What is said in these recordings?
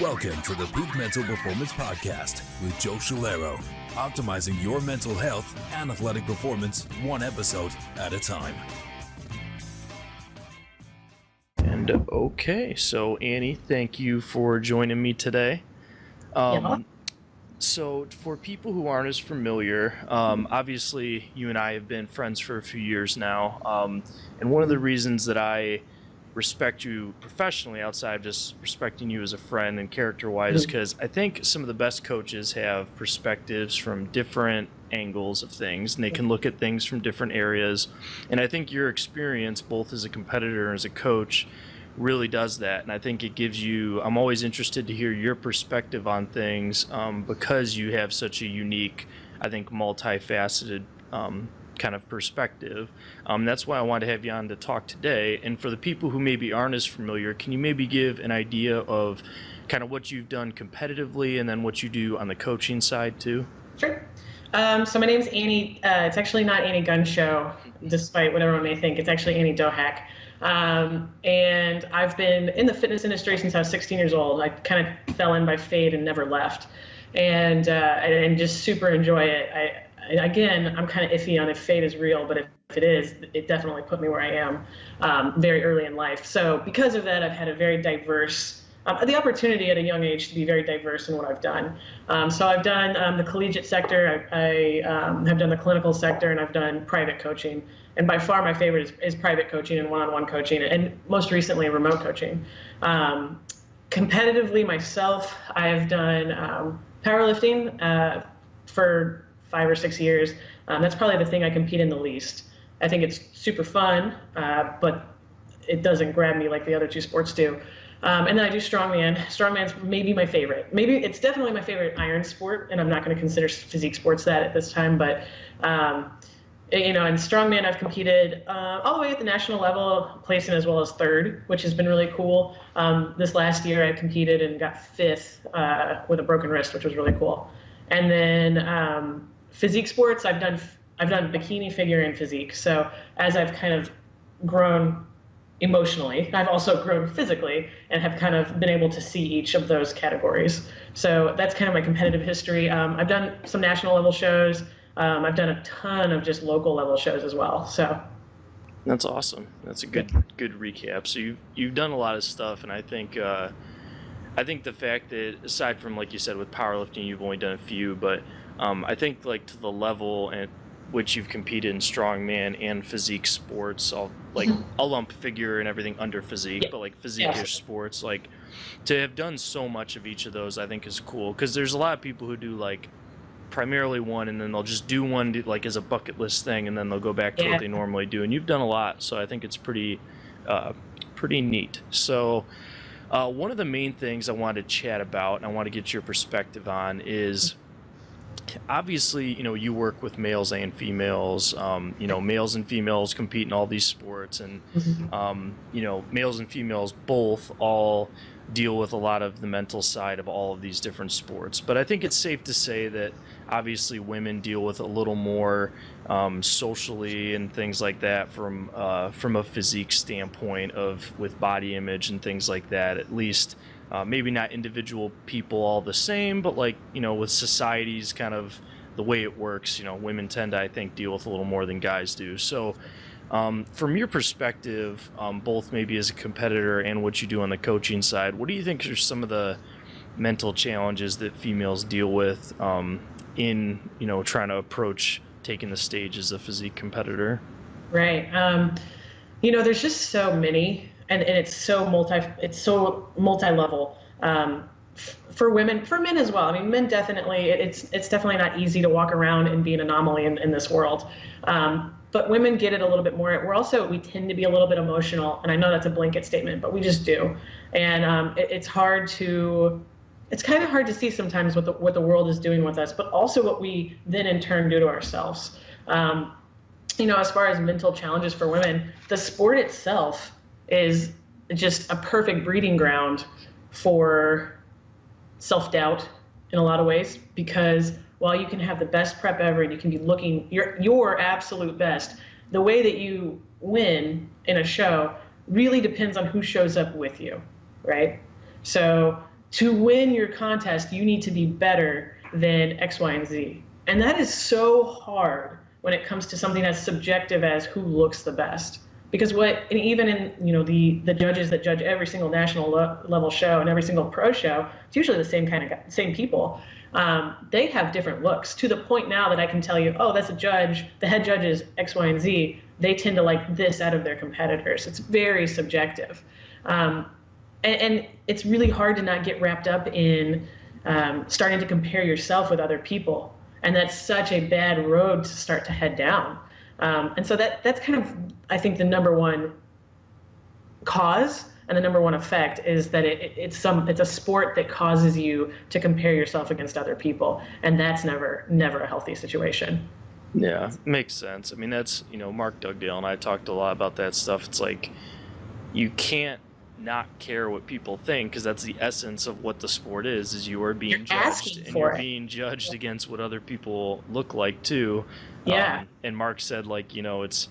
Welcome to the Peak Mental Performance Podcast with Joe Schillero, optimizing your mental health and athletic performance one episode at a time. And okay, so Annie, thank you for joining me today. So for people who aren't as familiar, obviously you and I have been friends for a few years now, and one of the reasons that I respect you professionally outside of just respecting you as a friend and character-wise is because I think some of the best coaches have perspectives from different angles of things, and they can look at things from different areas, and I think your experience both as a competitor and as a coach really does that. And I think it gives you, I'm always interested to hear your perspective on things, because you have such a unique, I think, multifaceted kind of perspective. That's why I wanted to have you on to talk today. And for the people who maybe aren't as familiar, can you maybe give an idea of kind of what you've done competitively and then what you do on the coaching side too? Sure. So my name's Annie. It's actually not Annie Gunshow, despite what everyone may think. It's actually Annie Dohack. And I've been in the fitness industry since I was 16 years old. I kind of fell in by fate and never left, and just super enjoy it. Again, I'm kind of iffy on if fate is real, but if it is, it definitely put me where I am very early in life. So because of that, I've had a very diverse, the opportunity at a young age to be very diverse in what I've done. So I've done the collegiate sector, I have done the clinical sector, and I've done private coaching. And by far my favorite is private coaching and one-on-one coaching, and most recently remote coaching. Competitively myself, I have done powerlifting for 5 or 6 years. That's probably the thing I compete in the least. I think it's super fun, but it doesn't grab me like the other two sports do. And then I do strongman. Strongman's maybe my favorite. It's definitely my favorite iron sport, and I'm not going to consider physique sports that at this time, but in strongman I've competed all the way at the national level, placing as well as third, which has been really cool. This last year I competed and got fifth with a broken wrist, which was really cool. And then physique sports, I've done bikini, figure, and physique. So as I've kind of grown emotionally, I've also grown physically and have kind of been able to see each of those categories. So that's kind of my competitive history. I've done some national level shows. I've done a ton of just local level shows as well. So that's awesome. That's a good recap. So you've done a lot of stuff, and I think the fact that aside from, like you said, with powerlifting, you've only done a few, but I think like to the level at which you've competed in strongman and physique sports, I'll lump figure and everything under physique, but like physique-ish sports, like to have done so much of each of those, I think is cool, because there's a lot of people who do like primarily one, and then they'll just do one like as a bucket list thing, and then they'll go back to what they normally do. And you've done a lot, so I think it's pretty neat. So one of the main things I wanted to chat about, and I want to get your perspective on, is obviously, you work with males and females. Males and females compete in all these sports, and males and females both all deal with a lot of the mental side of all of these different sports. But I think it's safe to say that obviously women deal with a little more socially and things like that from a physique standpoint with body image and things like that, at least. Maybe not individual people all the same, but with society's kind of the way it works, women tend to, I think, deal with a little more than guys do. So from your perspective, both maybe as a competitor and what you do on the coaching side, what do you think are some of the mental challenges that females deal with in trying to approach taking the stage as a physique competitor? Right. There's just so many. And it's so multi-level for women, for men as well. I mean, men definitely, it's definitely not easy to walk around and be an anomaly in this world. But women get it a little bit more. We tend to be a little bit emotional, and I know that's a blanket statement, but we just do. And it's kind of hard to see sometimes what the world is doing with us, but also what we then in turn do to ourselves. As far as mental challenges for women, the sport itself is just a perfect breeding ground for self-doubt in a lot of ways, because while you can have the best prep ever and you can be looking your absolute best, the way that you win in a show really depends on who shows up with you, right? So to win your contest, you need to be better than X, Y, and Z. And that is so hard when it comes to something as subjective as who looks the best. Because and even in, you know, the judges that judge every single national level show and every single pro show, it's usually the same people. They have different looks, to the point now that I can tell you, oh, that's a judge, the head judge is X, Y, and Z. They tend to like this out of their competitors. It's very subjective. And it's really hard to not get wrapped up in starting to compare yourself with other people. And that's such a bad road to start to head down. And so that's kind of, I think, the number one cause and the number one effect is that it's a sport that causes you to compare yourself against other people. And that's never a healthy situation. Yeah, makes sense. I mean, that's, you know, Mark Dugdale and I talked a lot about that stuff. It's like, you can't not care what people think, because that's the essence of what the sport is you are being judged, and you're being judged against what other people look like too. Yeah. And Mark said, like, you know, it's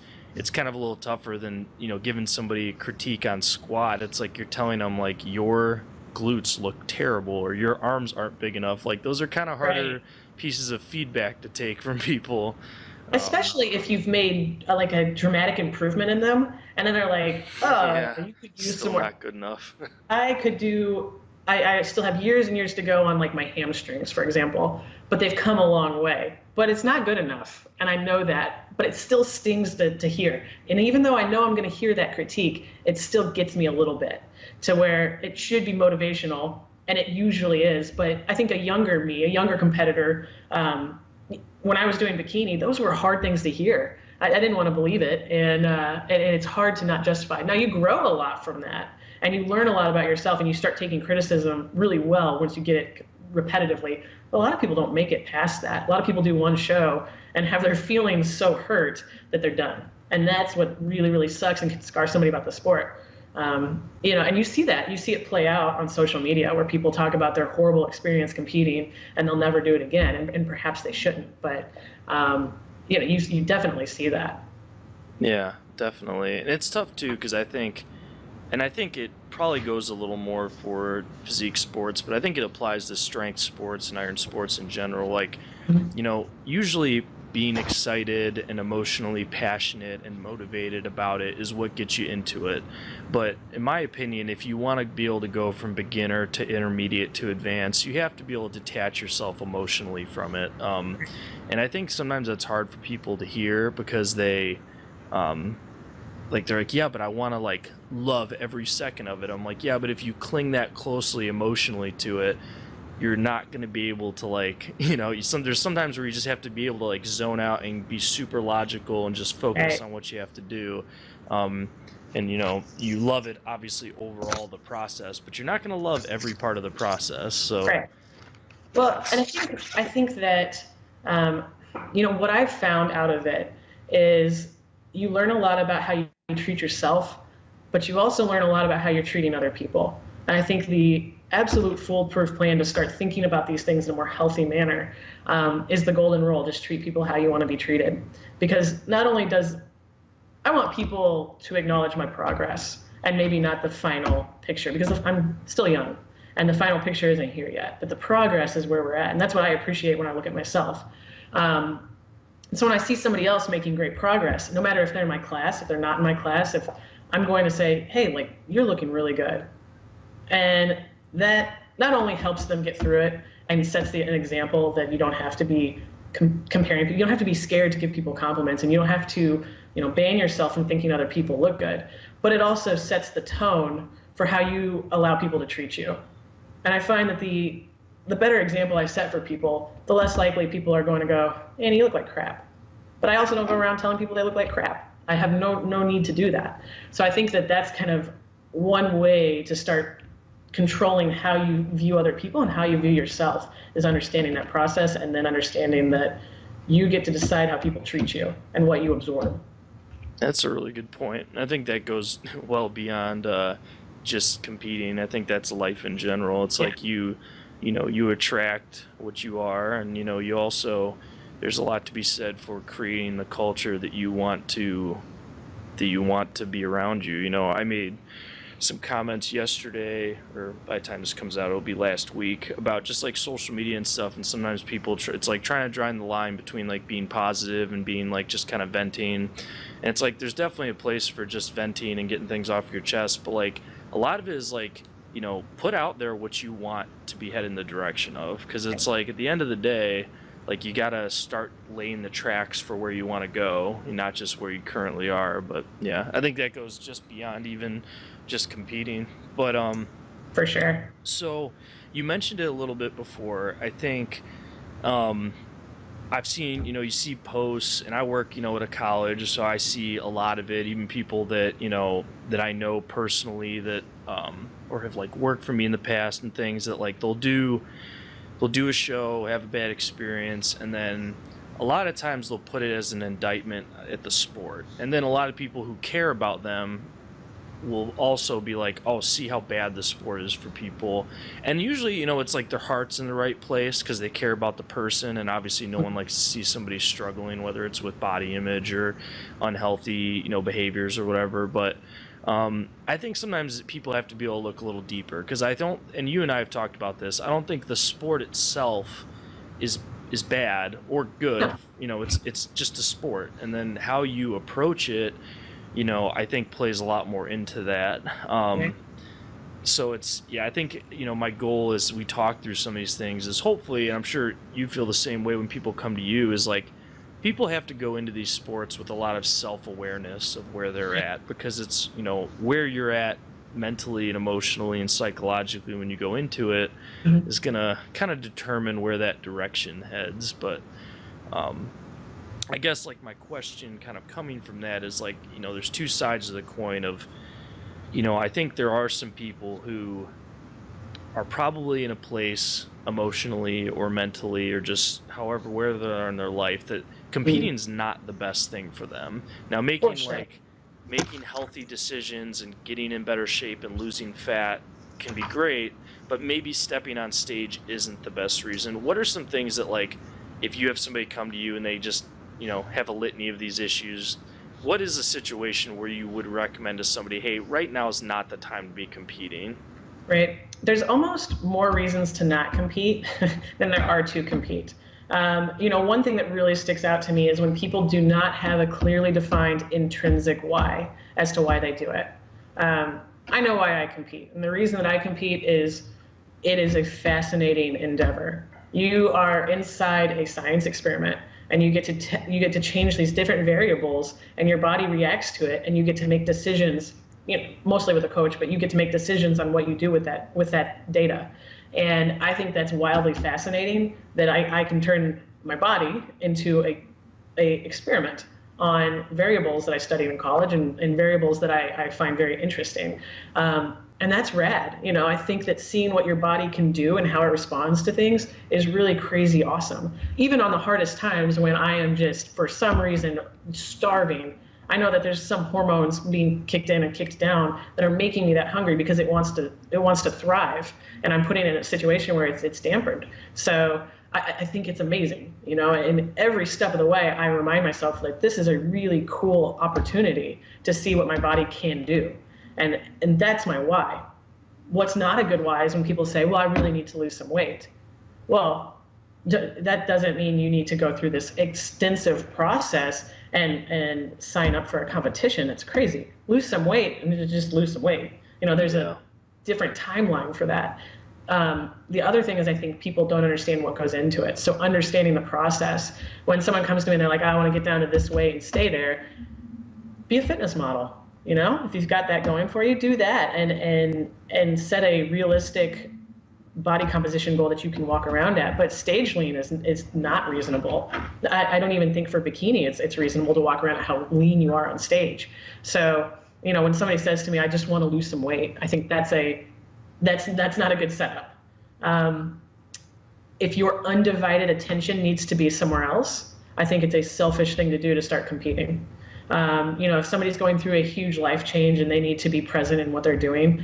kind of a little tougher than, you know, giving somebody a critique on squat. It's like you're telling them, like, your glutes look terrible or your arms aren't big enough. Like, those are kind of harder pieces of feedback to take from people. Especially if you've made like a dramatic improvement in them, and then they're like, "Oh, you could use some more." Not good enough. I still have years and years to go on like my hamstrings, for example, but they've come a long way. But it's not good enough, and I know that. But it still stings to hear. And even though I know I'm going to hear that critique, it still gets me a little bit to where it should be motivational, and it usually is. But I think a younger competitor. When I was doing bikini, those were hard things to hear. I didn't want to believe it, and it's hard to not justify. Now, you grow a lot from that, and you learn a lot about yourself, and you start taking criticism really well once you get it repetitively. But a lot of people don't make it past that. A lot of people do one show and have their feelings so hurt that they're done, and that's what really, really sucks and can scar somebody about the sport. You know, and you see it play out on social media where people talk about their horrible experience competing and they'll never do it again, and perhaps they shouldn't, but you know, you definitely see that. Yeah, definitely. And it's tough too, because I think it probably goes a little more for physique sports, but I think it applies to strength sports and iron sports in general. Like, you know, usually being excited and emotionally passionate and motivated about it is what gets you into it. But in my opinion, if you want to be able to go from beginner to intermediate to advanced, you have to be able to detach yourself emotionally from it. And I think sometimes that's hard for people to hear, because they're like, yeah, but I want to like love every second of it. I'm like, yeah, but if you cling that closely emotionally to it, you're not going to be able to, like, you know, there's sometimes where you just have to be able to like zone out and be super logical and just focus on what you have to do. And, you know, you love it obviously overall, the process, but you're not going to love every part of the process. So, well, and I think that, you know, what I've found out of it is you learn a lot about how you treat yourself, but you also learn a lot about how you're treating other people. And I think the absolute foolproof plan to start thinking about these things in a more healthy manner is the golden rule: just treat people how you want to be treated. Because not only I want people to acknowledge my progress and maybe not the final picture, because I'm still young and the final picture isn't here yet, but the progress is where we're at. And that's what I appreciate when I look at myself. So when I see somebody else making great progress, no matter if they're in my class, if they're not in my class, if I'm going to say, hey, like, you're looking really good. And that not only helps them get through it and sets an example that you don't have to be comparing, you don't have to be scared to give people compliments, and you don't have to, you know, ban yourself from thinking other people look good, but it also sets the tone for how you allow people to treat you. And I find that the better example I set for people, the less likely people are going to go, Annie, you look like crap. But I also don't go around telling people they look like crap. I have no need to do that. So I think that that's kind of one way to start controlling how you view other people and how you view yourself, is understanding that process, and then understanding that you get to decide how people treat you and what you absorb. That's a really good point. I think that goes well beyond just competing. I think that's life in general. It's like you know, you attract what you are, and, you know, you also, there's a lot to be said for creating the culture that you want to be around you. You know, I made some comments yesterday, or by the time this comes out, it'll be last week, about just like social media and stuff. And sometimes people, it's like trying to draw the line between like being positive and being like just kind of venting. And it's like there's definitely a place for just venting and getting things off your chest, but like a lot of it is like, you know, put out there what you want to be heading the direction of, because it's like at the end of the day, like you gotta start laying the tracks for where you want to go, and not just where you currently are. But yeah, I think that goes just beyond even just competing. But for sure. So you mentioned it a little bit before. I think I've seen, you know, you see posts, and I work, you know, at a college, so I see a lot of it. Even people that, you know, that I know personally that or have like worked for me in the past and things, that like they'll do a show, have a bad experience, and then a lot of times they'll put it as an indictment at the sport. And then a lot of people who care about them will also be like, oh, see how bad the sport is for people. And usually, you know, it's like their heart's in the right place because they care about the person, and obviously no one likes to see somebody struggling, whether it's with body image or unhealthy, you know, behaviors or whatever. But I think sometimes people have to be able to look a little deeper, because I don't, and you and I have talked about this, I don't think the sport itself is bad or good. You know, it's just a sport, and then how you approach it, you know, I think plays a lot more into that. So it's, yeah, I think, you know, my goal as we talk through some of these things is hopefully, and I'm sure you feel the same way when people come to you, is like, people have to go into these sports with a lot of self-awareness of where they're at, because it's, you know, where you're at mentally and emotionally and psychologically when you go into it is going to kind of determine where that direction heads. But I guess like my question kind of coming from that is like, you know, there's two sides of the coin of, you know, I think there are some people who are probably in a place emotionally or mentally or just however where they are in their life that competing is not the best thing for them. Now making healthy decisions and getting in better shape and losing fat can be great, but maybe stepping on stage isn't the best reason. What are some things that, like, if you have somebody come to you and they just, you know, have a litany of these issues, what is a situation where you would recommend to somebody, hey, right now is not the time to be competing? Right. There's almost more reasons to not compete than there are to compete. You know, one thing that really sticks out to me is when people do not have a clearly defined intrinsic why as to why they do it. I know why I compete, and the reason that I compete is it is a fascinating endeavor. You are inside a science experiment, and you get to change these different variables, and your body reacts to it, and you get to make decisions. You know, mostly with a coach, but you get to make decisions on what you do with that data. And I think that's wildly fascinating, that I can turn my body into a experiment on variables that I studied in college and variables that I find very interesting. And that's rad. You know, I think that seeing what your body can do and how it responds to things is really crazy awesome. Even on the hardest times when I am just, for some reason, starving, I know that there's some hormones being kicked in and kicked down that are making me that hungry because it wants to thrive, and I'm putting it in a situation where it's dampened. So I think it's amazing, you know. And every step of the way, I remind myself, like, this is a really cool opportunity to see what my body can do, and that's my why. What's not a good why is when people say, well, I really need to lose some weight. Well, that doesn't mean you need to go through this extensive process and sign up for a competition. It's crazy. Lose some weight and just lose some weight. You know, there's a different timeline for that. The other thing is, I think people don't understand what goes into it. So understanding the process. When someone comes to me and they're like, I want to get down to this weight and stay there, be a fitness model. You know, if you've got that going for you, do that, and set a realistic body composition goal that you can walk around at. But stage lean is not reasonable. I don't even think for bikini it's reasonable to walk around at how lean you are on stage. So, you know, when somebody says to me, I just want to lose some weight, I think that's not a good setup. If your undivided attention needs to be somewhere else, I think it's a selfish thing to do to start competing. You know, if somebody's going through a huge life change and they need to be present in what they're doing,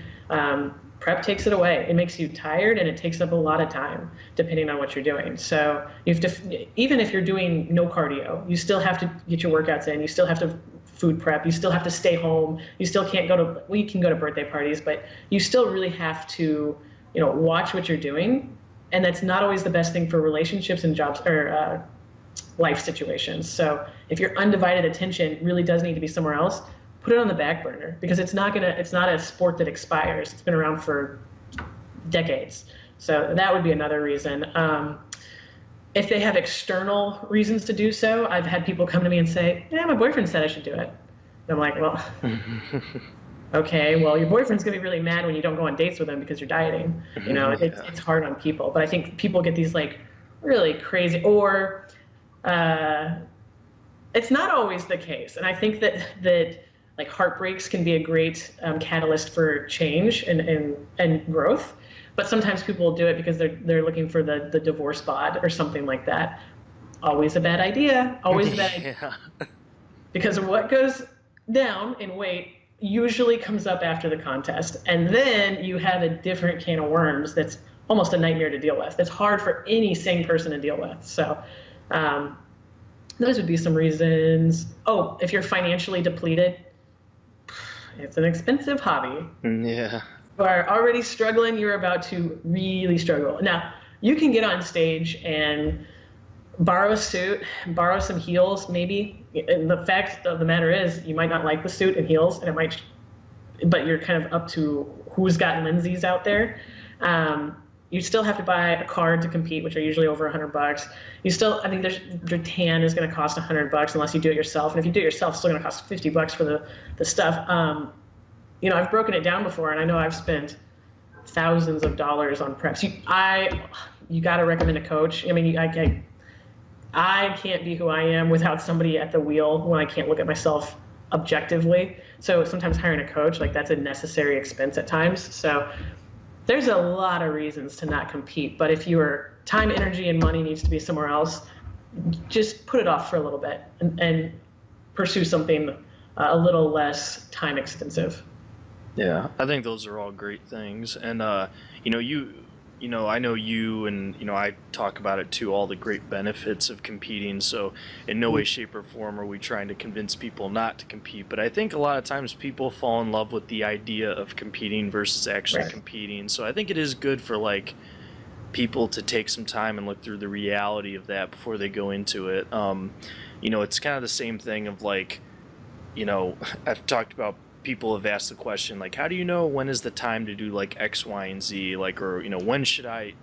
prep takes it away. It makes you tired, and it takes up a lot of time depending on what you're doing. So you have to, even if you're doing no cardio, you still have to get your workouts in. You still have to food prep. You still have to stay home. You still can't go to, well, you can go to birthday parties, but you still really have to, watch what you're doing. And that's not always the best thing for relationships and jobs or life situations. So if your undivided attention really does need to be somewhere else, put it on the back burner, because it's not a sport that expires. It's been around for decades. So that would be another reason. If they have external reasons to do so, I've had people come to me and say, yeah, my boyfriend said I should do it. And I'm like, well, okay, well, your boyfriend's going to be really mad when you don't go on dates with him because you're dieting. It's hard on people. But I think people get these like really crazy, or it's not always the case. And I think that like heartbreaks can be a great catalyst for change and growth. But sometimes people will do it because they're looking for the divorce bod or something like that. Always a bad idea. Always a bad idea. Because what goes down in weight usually comes up after the contest. And then you have a different can of worms that's almost a nightmare to deal with. It's hard for any sane person to deal with. So those would be some reasons. Oh, if you're financially depleted, it's an expensive hobby. Yeah. You are already struggling, you're about to really struggle. Now, you can get on stage and borrow a suit, borrow some heels, maybe. And the fact of the matter is, you might not like the suit and heels, and but you're kind of up to who's got Lindsay's out there. You still have to buy a card to compete, which are usually over $100. I think your tan is going to cost $100 unless you do it yourself. And if you do it yourself, it's still going to cost $50 for the stuff. I've broken it down before, and I know I've spent thousands of dollars on preps. You got to recommend a coach. I mean, I can't be who I am without somebody at the wheel when I can't look at myself objectively. So sometimes hiring a coach, like, that's a necessary expense at times. So there's a lot of reasons to not compete. But if your time, energy, and money needs to be somewhere else, just put it off for a little bit and pursue something a little less time extensive. Yeah, I think those are all great things. And, I know you and, I talk about it too, all the great benefits of competing. So in no way, shape, or form are we trying to convince people not to compete. But I think a lot of times people fall in love with the idea of competing versus actually competing. So I think it is good for, like, people to take some time and look through the reality of that before they go into it. It's kind of the same thing of, like, I've talked about, people have asked the question, like, how do you know when is the time to do, like, X, Y, and Z, like, or, when should I,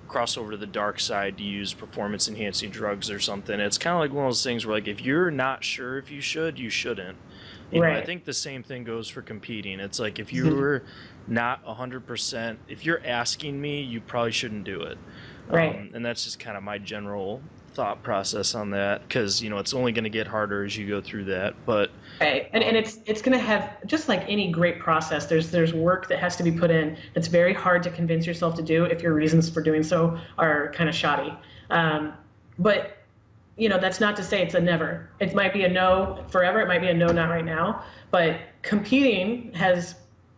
cross over to the dark side to use performance enhancing drugs or something? It's kind of like one of those things where, like, if you're not sure if you should, you shouldn't. I think the same thing goes for competing. It's like, if you're not 100%, if you're asking me, you probably shouldn't do it. And that's just kind of my general thought process on that, because it's only going to get harder as you go through that. But and it's going to have, just like any great process, there's work that has to be put in. It's very hard to convince yourself to do if your reasons for doing so are kind of shoddy. But that's not to say it's a never. It might be a no forever. It might be a no, not right now. But competing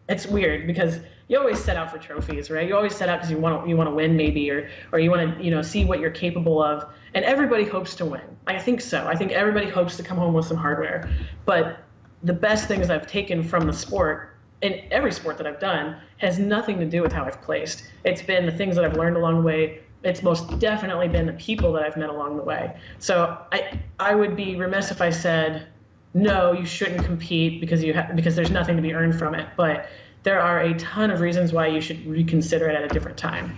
it's weird, because you always set out for trophies, right? You always set out because you want to win, maybe, or you want to see what you're capable of. And everybody hopes to win. I think so. I think everybody hopes to come home with some hardware. But the best things I've taken from the sport, in every sport that I've done, has nothing to do with how I've placed. It's been the things that I've learned along the way. It's most definitely been the people that I've met along the way. So I would be remiss if I said, no, you shouldn't compete because there's nothing to be earned from it. But there are a ton of reasons why you should reconsider it at a different time.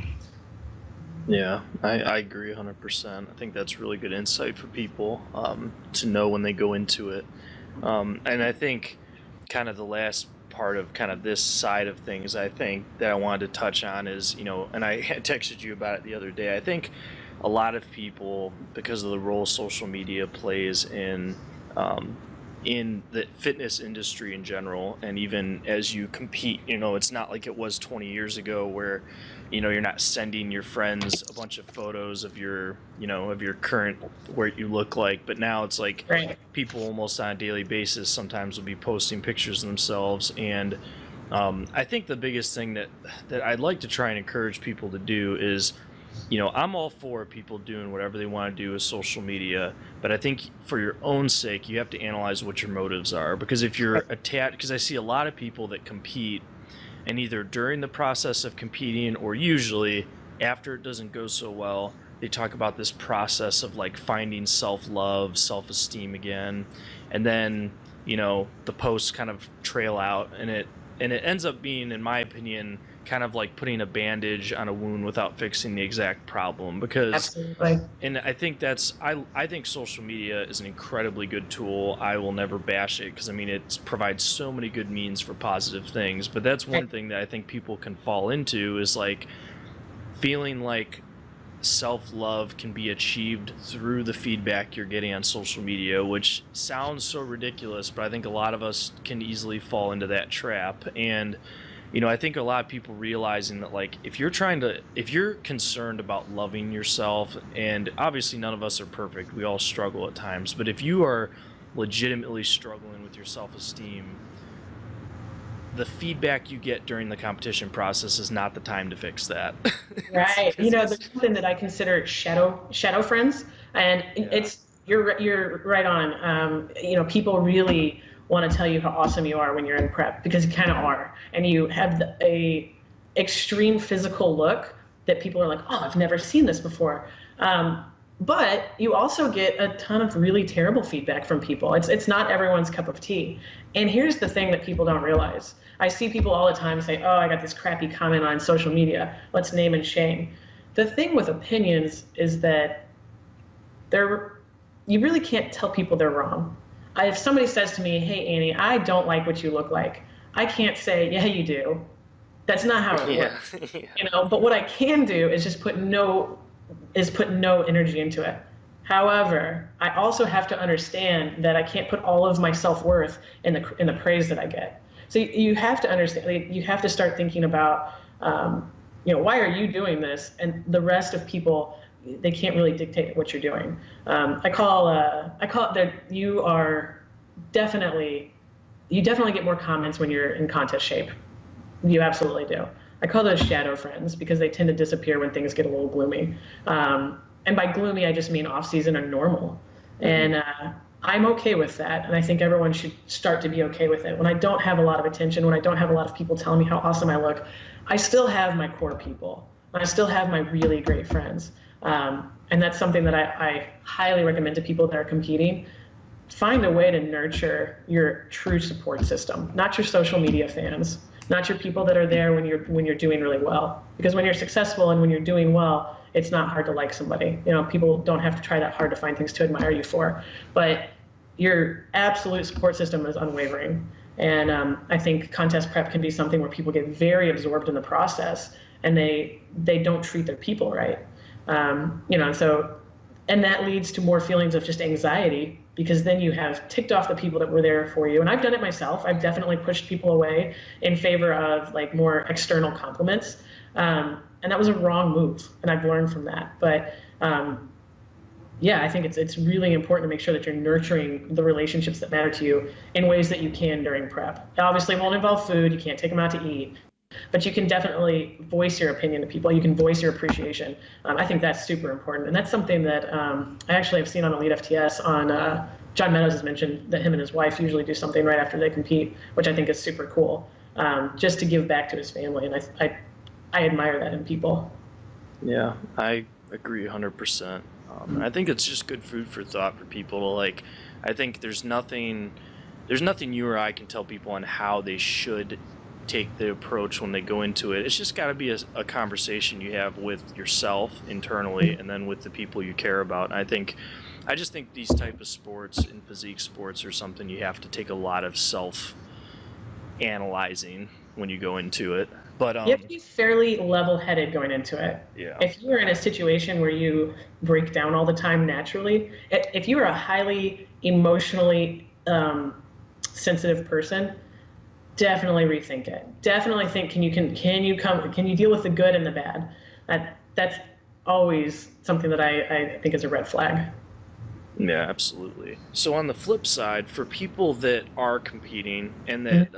Yeah, I agree 100%. I think that's really good insight for people to know when they go into it. And I think kind of the last part of kind of this side of things, I think, that I wanted to touch on is, and I texted you about it the other day, I think a lot of people, because of the role social media plays in the fitness industry in general, and even as you compete, it's not like it was 20 years ago where, you're not sending your friends a bunch of photos of your current, what you look like, but now it's like people almost on a daily basis sometimes will be posting pictures of themselves. And I think the biggest thing that I'd like to try and encourage people to do is, I'm all for people doing whatever they want to do with social media, but I think for your own sake, you have to analyze what your motives are. Because if you're attached, because I see a lot of people that compete, and either during the process of competing or usually after it doesn't go so well, they talk about this process of like finding self-love, self-esteem again, and then the posts kind of trail out, and it ends up being, in my opinion, kind of like putting a bandage on a wound without fixing the exact problem. Because Absolutely. And I think I think social media is an incredibly good tool. I will never bash it, because I mean it provides so many good means for positive things, but that's one thing that I think people can fall into, is like feeling like self-love can be achieved through the feedback you're getting on social media, which sounds so ridiculous, but I think a lot of us can easily fall into that trap. And I think a lot of people realizing that, like, if you're concerned about loving yourself, and obviously none of us are perfect, we all struggle at times, but if you are legitimately struggling with your self-esteem, the feedback you get during the competition process is not the time to fix that. Right. There's something that I consider shadow friends, and you're right on. People really want to tell you how awesome you are when you're in prep, because you kind of are, and you have a extreme physical look that people are like, oh, I've never seen this before. But you also get a ton of really terrible feedback from people. It's not everyone's cup of tea. And here's the thing that people don't realize. I see people all the time say, oh, I got this crappy comment on social media. Let's name and shame. The thing with opinions is that you really can't tell people they're wrong. If somebody says to me, hey, Annie, I don't like what you look like, I can't say, yeah, you do. That's not how it works. But what I can do is just put no energy into it. However, I also have to understand that I can't put all of my self-worth in the praise that I get. So you have to understand, you have to start thinking about, why are you doing this? And the rest of people, they can't really dictate what you're doing. I call it that you definitely get more comments when you're in contest shape. You absolutely do. I call those shadow friends, because they tend to disappear when things get a little gloomy. And by gloomy, I just mean off season or normal. And I'm okay with that. And I think everyone should start to be okay with it. When I don't have a lot of attention, when I don't have a lot of people telling me how awesome I look, I still have my core people. I still have my really great friends. And that's something that I highly recommend to people that are competing. Find a way to nurture your true support system, not your social media fans, not your people that are there when you're doing really well. Because when you're successful and when you're doing well, it's not hard to like somebody. People don't have to try that hard to find things to admire you for. But your absolute support system is unwavering. And I think contest prep can be something where people get very absorbed in the process, and they don't treat their people right. And that leads to more feelings of just anxiety, because then you have ticked off the people that were there for you. And I've done it myself. I've definitely pushed people away in favor of like more external compliments. And that was a wrong move, and I've learned from that. But I think it's really important to make sure that you're nurturing the relationships that matter to you in ways that you can during prep. It obviously won't involve food. You can't take them out to eat. But you can definitely voice your opinion to people. You can voice your appreciation. I think that's super important. And that's something that I actually have seen on Elite FTS on John Meadows has mentioned that him and his wife usually do something right after they compete, which I think is super cool, just to give back to his family. And I admire that in people. Yeah, I agree 100%. I think it's just good food for thought for people to like. I think there's nothing you or I can tell people on how they should take the approach when they go into it. It's just got to be a conversation you have with yourself internally, and then with the people you care about. And I just think these type of sports and physique sports are something you have to take a lot of self-analyzing when you go into it. But you have to be fairly level-headed going into it. Yeah. If you're in a situation where you break down all the time naturally, if you are a highly emotionally sensitive person, definitely rethink it. Definitely think, can you deal with the good and the bad? That's always something that I think is a red flag. Yeah, absolutely. So on the flip side, for people that are competing and that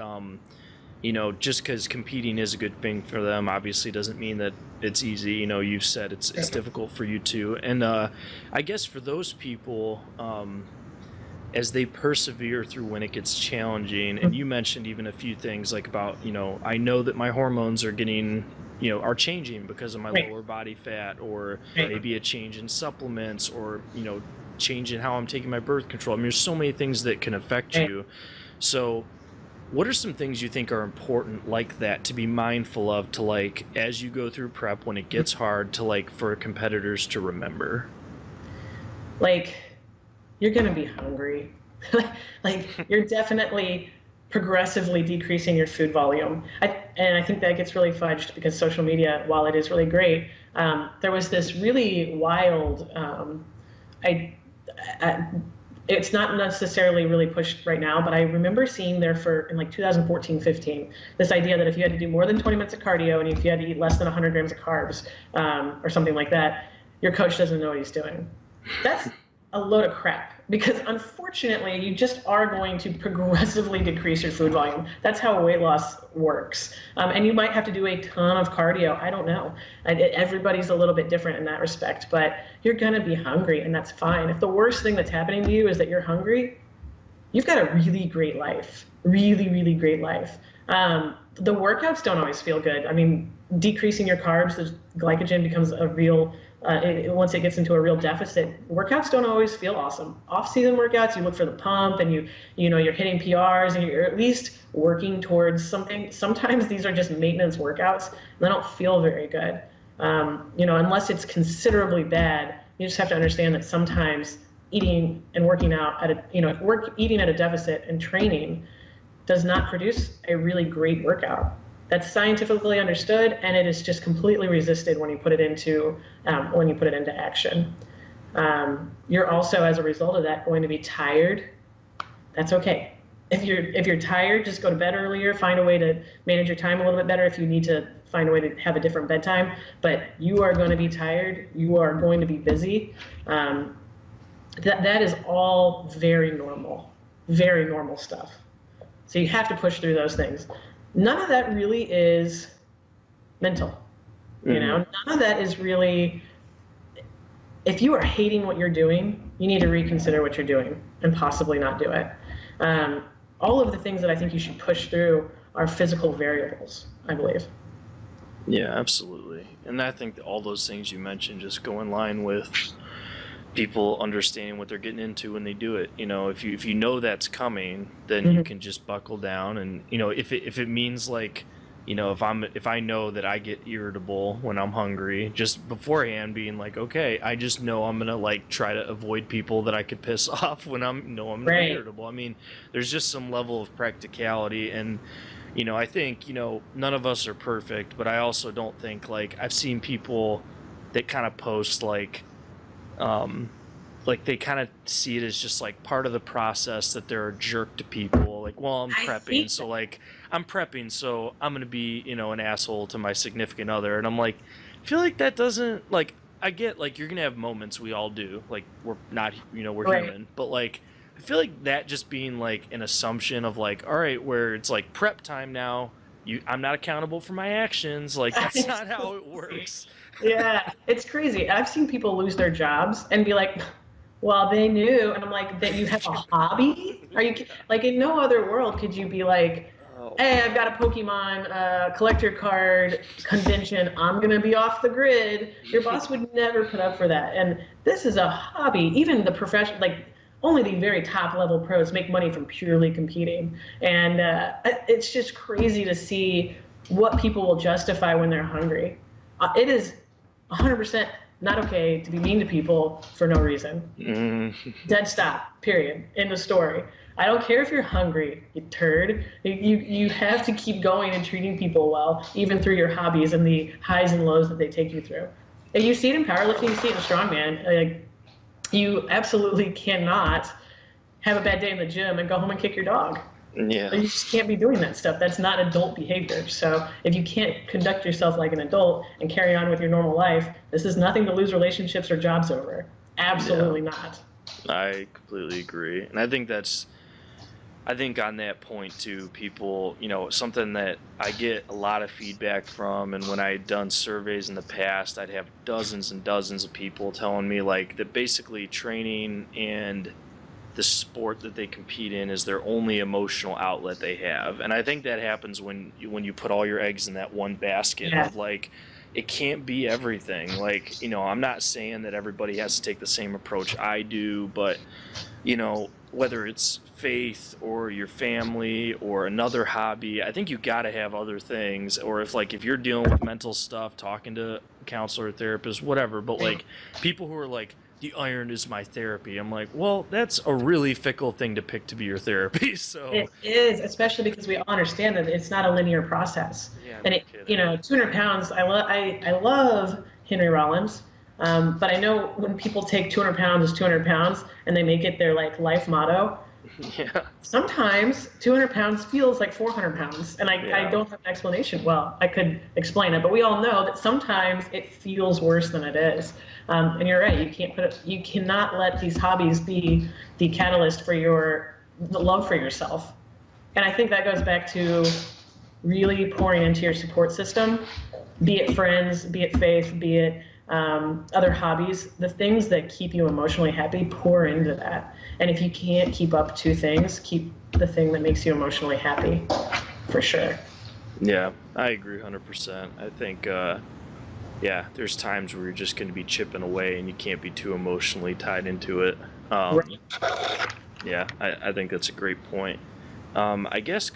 just because competing is a good thing for them obviously doesn't mean that it's easy. You've said it's difficult for you too. And I guess for those people, as they persevere through when it gets challenging, and you mentioned even a few things like about, I know that my hormones are getting, are changing because of my lower body fat, or maybe a change in supplements, or, change in how I'm taking my birth control. I mean, there's so many things that can affect you. So what are some things you think are important like that to be mindful of, to like, as you go through prep when it gets hard, to like, for competitors to remember? Like, you're going to be hungry. Like, you're definitely progressively decreasing your food volume. And I think that gets really fudged because social media, while it is really great, there was this really wild, it's not necessarily really pushed right now, but I remember seeing there in like 2014-15, this idea that if you had to do more than 20 minutes of cardio and if you had to eat less than 100 grams of carbs or something like that, your coach doesn't know what he's doing. That's a load of crap, because unfortunately you just are going to progressively decrease your food volume. That's how weight loss works. And you might have to do a ton of cardio. I don't know. Everybody's a little bit different in that respect, but you're going to be hungry, and that's fine. If the worst thing that's happening to you is that you're hungry, you've got a really great life. Really, really great life. The workouts don't always feel good. I mean, decreasing your carbs, the glycogen becomes a real once it gets into a real deficit. Workouts don't always feel awesome. Off-season workouts, you look for the pump, and you're hitting PRs, and you're at least working towards something. Sometimes these are just maintenance workouts, and they don't feel very good. Unless it's considerably bad, you just have to understand that sometimes eating and working out at eating at a deficit and training does not produce a really great workout. That's scientifically understood, and it is just completely resisted when you put it into action. You're also, as a result of that, going to be tired. That's okay. If you're tired, just go to bed earlier. Find a way to manage your time a little bit better. If you need to find a way to have a different bedtime, but you are going to be tired. You are going to be busy. That is all very normal stuff. So you have to push through those things. None of that really is mental. None of that is really, if you are hating what you're doing, you need to reconsider what you're doing and possibly not do it. All of the things that I think you should push through are physical variables, I believe. Yeah, absolutely. And I think that all those things you mentioned just go in line with people understanding what they're getting into when they do it. If you know that's coming, then you can just buckle down. And if it means like, if I know that I get irritable when I'm hungry, just beforehand being like, okay, I just know I'm gonna like try to avoid people that I could piss off when I'm irritable. I mean, there's just some level of practicality. And I think none of us are perfect, but I also don't think, like, I've seen people that kind of post like they kind of see it as just like part of the process, that they're a jerk to people. Like, well, I'm prepping, so I'm gonna be an asshole to my significant other. And I'm like, I feel like that doesn't, like, I get, like, you're gonna have moments, we all do, like, we're not, we're human, but like, I feel like that just being like an assumption of like, all right, where it's like prep time now, I'm not accountable for my actions. Like, that's not how it works. Yeah, it's crazy. I've seen people lose their jobs and be like, well, they knew. And I'm like, that you have a hobby? Are you, like, in no other world could you be like, hey, I've got a Pokemon collector card convention. I'm going to be off the grid. Your boss would never put up for that. And this is a hobby. Even the profession, like, only the very top level pros make money from purely competing. And it's just crazy to see what people will justify when they're hungry. It is 100% not okay to be mean to people for no reason. Dead stop, period. End of story. I don't care if you're hungry, you turd. You have to keep going and treating people well, even through your hobbies and the highs and lows that they take you through. And you see it in powerlifting, you see it in strongman. Like, you absolutely cannot have a bad day in the gym and go home and kick your dog. Yeah. You just can't be doing that stuff. That's not adult behavior. So if you can't conduct yourself like an adult and carry on with your normal life, this is nothing to lose relationships or jobs over. Absolutely not. I completely agree. And I think I think on that point too, people, something that I get a lot of feedback from, and when I had done surveys in the past, I'd have dozens and dozens of people telling me like that basically training and the sport that they compete in is their only emotional outlet they have. And I think that happens when you put all your eggs in that one basket of like, it can't be everything. Like, I'm not saying that everybody has to take the same approach I do, but whether it's faith or your family or another hobby, I think you got to have other things. Or if you're dealing with mental stuff, talking to a counselor, therapist, whatever. But like people who are like, the iron is my therapy. I'm like, well, that's a really fickle thing to pick to be your therapy. So it is, especially because we all understand that it's not a linear process. Yeah, and 200 pounds. I love Henry Rollins. But I know when people take 200 pounds is 200 pounds and they make it their like life motto. Yeah. Sometimes 200 pounds feels like 400 pounds, and I don't have an explanation. Well, I could explain it, but we all know that sometimes it feels worse than it is. And you're right. You cannot let these hobbies be the catalyst for the love for yourself. And I think that goes back to really pouring into your support system, be it friends, be it faith, be it other hobbies, the things that keep you emotionally happy, pour into that. And if you can't keep up two things, keep the thing that makes you emotionally happy, for sure. Yeah, I agree 100%. I think, there's times where you're just going to be chipping away and you can't be too emotionally tied into it. Right. Yeah, I think that's a great point. I guess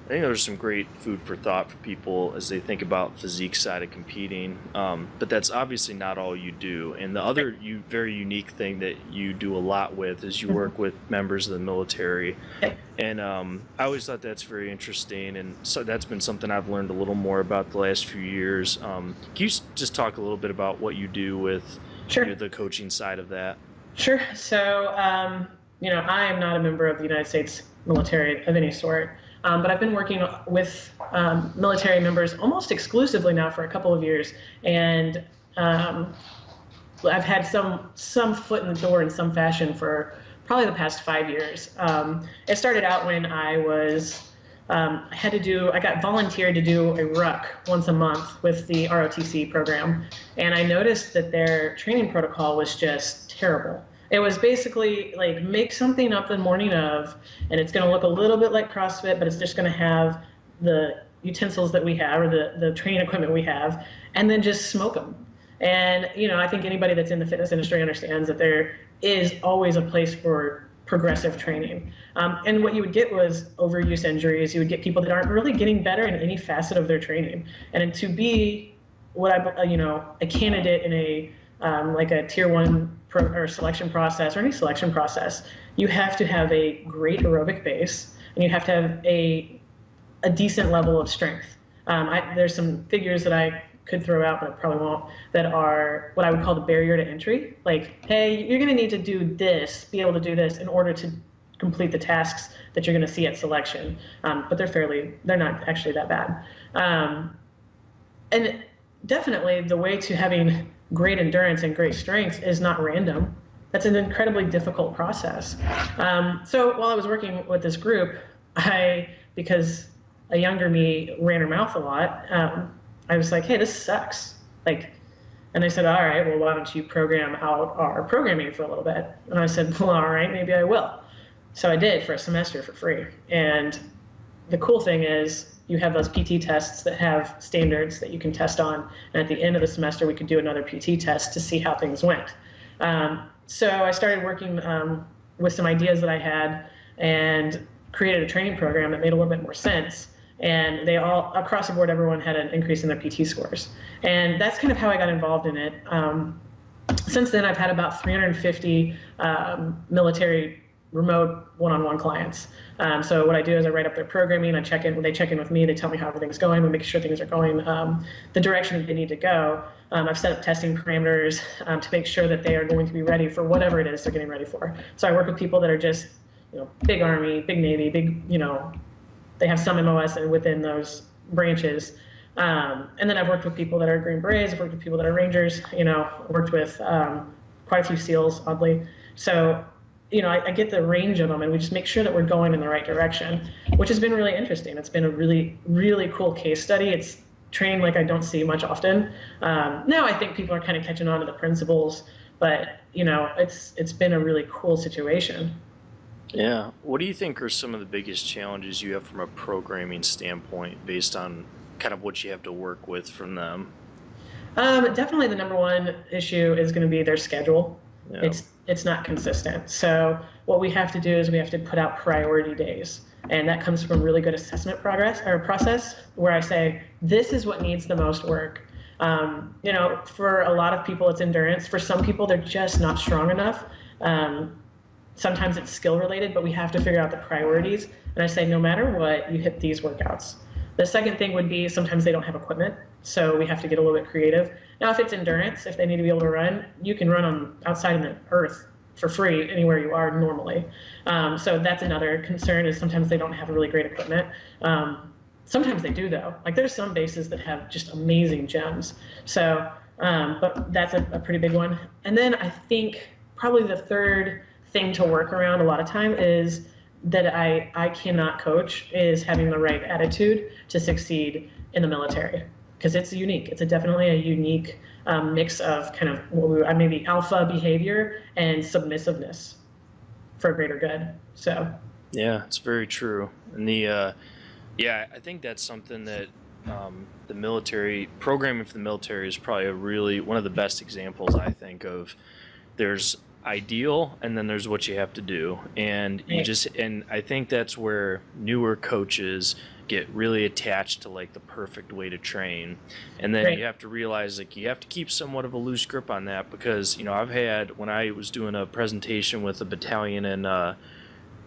I think there's some great food for thought for people as they think about physique side of competing. But that's obviously not all you do. And the other very unique thing that you do a lot with is you work with members of the military. And I always thought that's very interesting. And so that's been something I've learned a little more about the last few years. Can you just talk a little bit about what you do with the coaching side of that? Sure. So, I am not a member of the United States military of any sort. But I've been working with military members almost exclusively now for a couple of years, and I've had some foot in the door in some fashion for probably the past 5 years. It started out when I got volunteered to do a ruck once a month with the ROTC program, and I noticed that their training protocol was just terrible. It was basically like make something up the morning of, and it's going to look a little bit like CrossFit, but it's just going to have the utensils that we have or the training equipment we have, and then just smoke them. And, I think anybody that's in the fitness industry understands that there is always a place for progressive training. And what you would get was overuse injuries. You would get people that aren't really getting better in any facet of their training. And to be a candidate in a tier 1 or selection process or any selection process, you have to have a great aerobic base and you have to have a decent level of strength. There's some figures that I could throw out, but I probably won't, that are what I would call the barrier to entry. Like, hey, you're going to need to do this, be able to do this in order to complete the tasks that you're going to see at selection. But they're not actually that bad. And definitely the way to having great endurance and great strength is not random. That's an incredibly difficult process. So while I was working with this group, because a younger me ran her mouth a lot, I was like, hey, this sucks. And they said, all right, well, why don't you program out our programming for a little bit? And I said, well, all right, maybe I will. So I did for a semester for free. And the cool thing is, you have those PT tests that have standards that you can test on. And at the end of the semester, we could do another PT test to see how things went. So I started working with some ideas that I had and created a training program that made a little bit more sense. And they all, across the board, everyone had an increase in their PT scores. And that's kind of how I got involved in it. Since then, I've had about 350 military remote one-on-one clients. So what I do is I write up their programming, they check in with me, they tell me how everything's going, we make sure things are going the direction that they need to go. I've set up testing parameters to make sure that they are going to be ready for whatever it is they're getting ready for. So I work with people that are just, big Army, big Navy, big, they have some MOS within those branches. And then I've worked with people that are Green Berets, I've worked with people that are Rangers, worked with quite a few SEALs, oddly. So I get the range of them, and we just make sure that we're going in the right direction, which has been really interesting. It's been a really, really cool case study. It's training like I don't see much often. Now I think people are kind of catching on to the principles, but it's been a really cool situation. Yeah. What do you think are some of the biggest challenges you have from a programming standpoint based on kind of what you have to work with from them? Definitely the number one issue is going to be their schedule. Yeah. It's not consistent. So what we have to do is we have to put out priority days. And that comes from really good assessment process where I say, this is what needs the most work. For a lot of people, it's endurance. For some people, they're just not strong enough. Sometimes it's skill related, but we have to figure out the priorities. And I say, no matter what, you hit these workouts. The second thing would be sometimes they don't have equipment, so we have to get a little bit creative. Now, if it's endurance, if they need to be able to run, you can run outside in the earth for free anywhere you are normally. So that's another concern, is sometimes they don't have really great equipment. Sometimes they do, though. Like, there's some bases that have just amazing gyms. So, but that's a pretty big one. And then I think probably the third thing to work around a lot of time is that I cannot coach is having the right attitude to succeed in the military, because it's unique. It's definitely a unique mix of kind of maybe alpha behavior and submissiveness for a greater good. So yeah, it's very true. And I think that's something that the military programming for the military is probably one of the best examples, I think, of. There's ideal, and then there's what you have to do, and and I think that's where newer coaches get really attached to like the perfect way to train, and then you have to realize like you have to keep somewhat of a loose grip on that, because I've had, when I was doing a presentation with a battalion and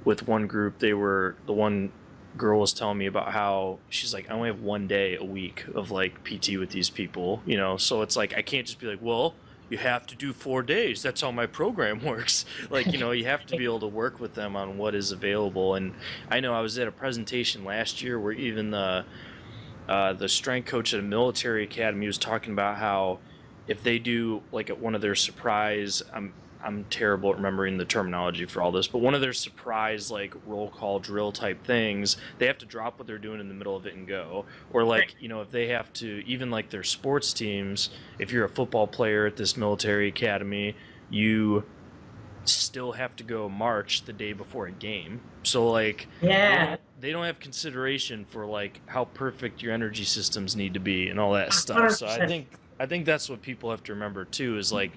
with one group, the one girl was telling me about how she's like, I only have 1 day a week of like PT with these people, so it's like I can't just be like, well, you have to do 4 days. That's how my program works. Like, you have to be able to work with them on what is available. And I know I was at a presentation last year where even the strength coach at a military academy was talking about how if they do like at one of their surprise, I'm terrible at remembering the terminology for all this, but one of their surprise like roll call drill type things, they have to drop what they're doing in the middle of it and go. Or like, if they have to, even like their sports teams, if you're a football player at this military academy, you still have to go march the day before a game. So like, they don't have consideration for like how perfect your energy systems need to be and all that stuff. So I think that's what people have to remember too, is like,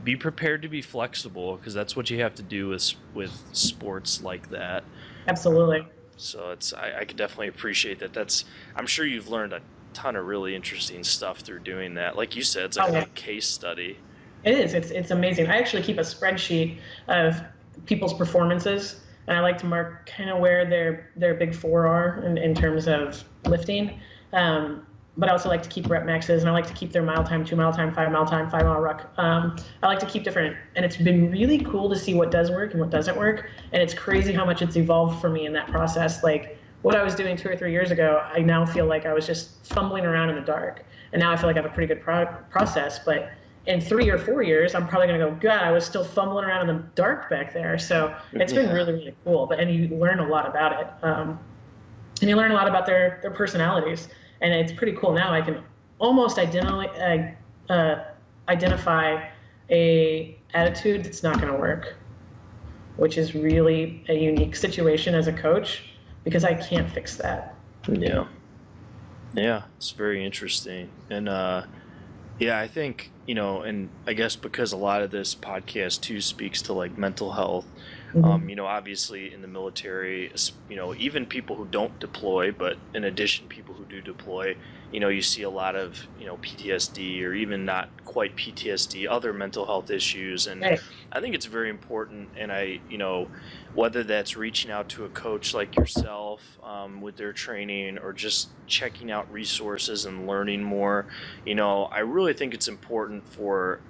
be prepared to be flexible, because that's what you have to do with sports like that. Absolutely. So I could definitely appreciate that. I'm sure you've learned a ton of really interesting stuff through doing that. Like you said, it's like a case study. It is. It's amazing. I actually keep a spreadsheet of people's performances, and I like to mark kind of where their big four are in terms of lifting. But I also like to keep rep maxes, and I like to keep their mile time, 2 mile time, 5 mile time, 5 mile ruck. I like to keep different, and it's been really cool to see what does work and what doesn't work. And it's crazy how much it's evolved for me in that process. Like what I was doing 2 or 3 years ago, I now feel like I was just fumbling around in the dark. And now I feel like I have a pretty good process. But in 3 or 4 years, I'm probably going to go, God, I was still fumbling around in the dark back there. So it's been really, really cool. And you learn a lot about it. And you learn a lot about their personalities. And it's pretty cool now. I can almost identify a attitude that's not going to work, which is really a unique situation as a coach, because I can't fix that. Yeah, it's very interesting. And I think and I guess because a lot of this podcast too speaks to like mental health. Obviously in the military, even people who don't deploy, but in addition, people who do deploy, you see a lot of, PTSD, or even not quite PTSD, other mental health issues. And I think it's very important. And whether that's reaching out to a coach like yourself with their training, or just checking out resources and learning more, I really think it's important for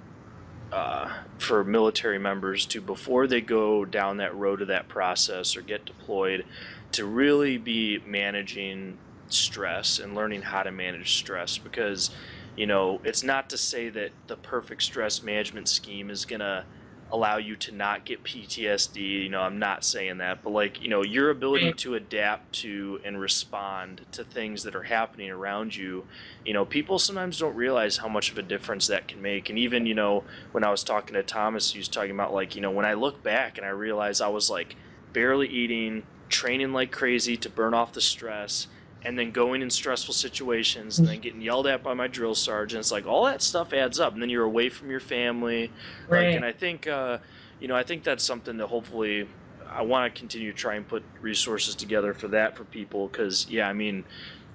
military members to, before they go down that road of that process or get deployed, to really be managing stress and learning how to manage stress. Because it's not to say that the perfect stress management scheme is gonna allow you to not get PTSD. You know, I'm not saying that, but like, you know, your ability to adapt to and respond to things that are happening around you, you know, people sometimes don't realize how much of a difference that can make. And even, you know, when I was talking to Thomas, he was talking about like, you know, when I look back and I realize I was like barely eating, training like crazy to burn off the stress, and then going in stressful situations and then getting yelled at by my drill sergeants, like all that stuff adds up. And then you're away from your family. Right. Like, and I think, you know, I think that's something that hopefully I want to continue to try and put resources together for that for people. Cause yeah, I mean,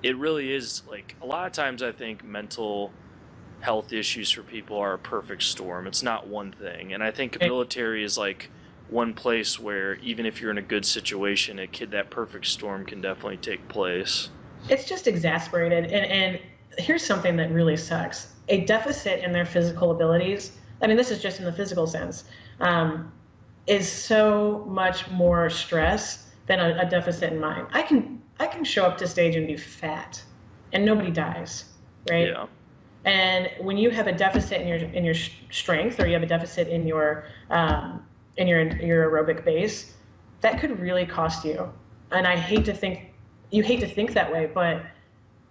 it really is like a lot of times I think mental health issues for people are a perfect storm. It's not one thing. And I think military is like one place where even if you're in a good situation, that perfect storm can definitely take place. It's just exasperated. And here's something that really sucks. A deficit in their physical abilities, I mean, this is just in the physical sense, is so much more stress than a deficit in mind. I can show up to stage and be fat and nobody dies, right? Yeah. And when you have a deficit in your strength, or you have a deficit in your aerobic base, that could really cost you. And you hate to think that way, but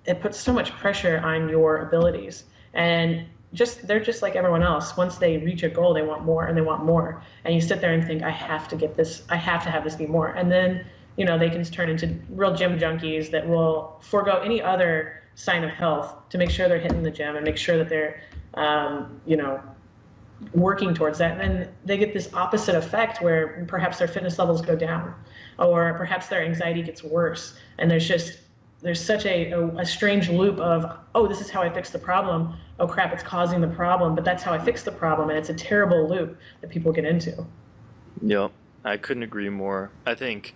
it puts so much pressure on your abilities. And they're just like everyone else. Once they reach a goal, they want more and they want more. And you sit there and think, I have to get this, I have to have this be more. And then, you know, they can turn into real gym junkies that will forego any other sign of health to make sure they're hitting the gym and make sure that they're, you know, working towards that. And then they get this opposite effect where perhaps their fitness levels go down, or perhaps their anxiety gets worse. And there's such a strange loop of, oh, this is how I fix the problem. Oh crap, it's causing the problem, but that's how I fix the problem. And it's a terrible loop that people get into. Yep, I couldn't agree more. I think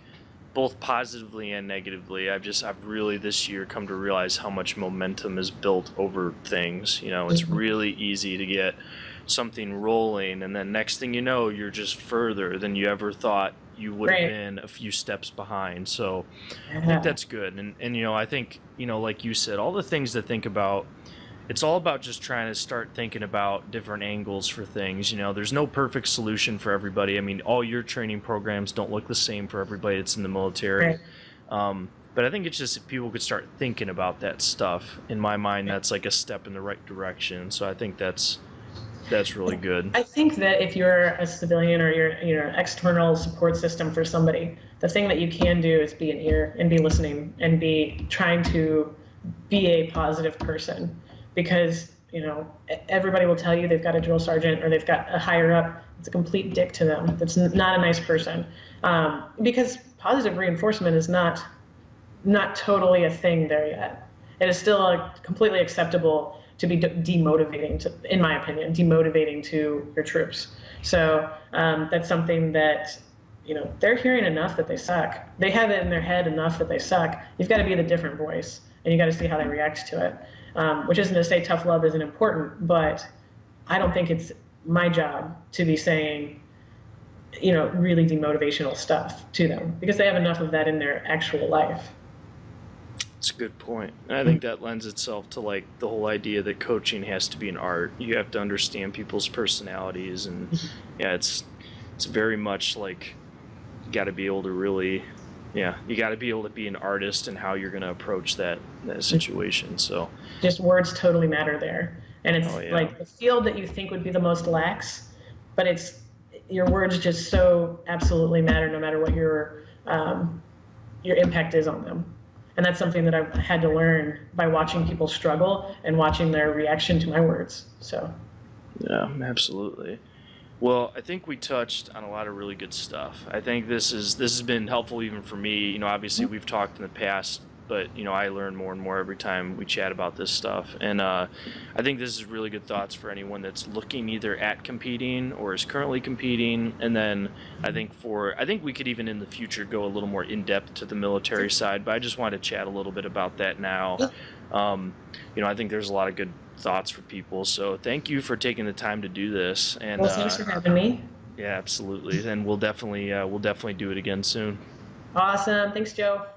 both positively and negatively, I've really this year come to realize how much momentum is built over things. You know, it's really easy to get something rolling, and then next thing you know, you're just further than you ever thought you would have been, a few steps behind. So I think that's good. And you know, I think, you know, like you said, all the things to think about, it's all about just trying to start thinking about different angles for things. You know, there's no perfect solution for everybody. I mean, all your training programs don't look the same for everybody that's in the military. But I think it's just if people could start thinking about that stuff, in my mind, that's like a step in the right direction. So I think that's really good. I think that if you're a civilian or you're an external support system for somebody, the thing that you can do is be an ear and be listening and be trying to be a positive person. Because, you know, everybody will tell you they've got a drill sergeant or they've got a higher up that's a complete dick to them, that's not a nice person. Because positive reinforcement is not totally a thing there yet. It is still completely acceptable to be demotivating, in my opinion, demotivating to your troops. So that's something that, you know, they're hearing enough that they suck. They have it in their head enough that they suck. You've got to be the different voice, and you got to see how they react to it. Which isn't to say tough love isn't important, but I don't think it's my job to be saying, you know, really demotivational stuff to them, because they have enough of that in their actual life. That's a good point. And I think that lends itself to like the whole idea that coaching has to be an art. You have to understand people's personalities, and yeah, it's very much like you got to be able to really, you got to be able to be an artist and how you're going to approach that situation. So just words totally matter there. And it's like the field that you think would be the most lax, but it's your words just so absolutely matter no matter what your impact is on them. And that's something that I've had to learn by watching people struggle and watching their reaction to my words. So yeah, absolutely. Well, I think we touched on a lot of really good stuff. I think this has been helpful even for me. You know, obviously we've talked in the past, but you know, I learn more and more every time we chat about this stuff. And I think this is really good thoughts for anyone that's looking either at competing or is currently competing. And then I think we could even in the future go a little more in depth to the military side, but I just wanted to chat a little bit about that now. You know, I think there's a lot of good thoughts for people. So thank you for taking the time to do this. And well, thanks for having me. Yeah, absolutely. And we'll definitely do it again soon. Awesome. Thanks, Joe.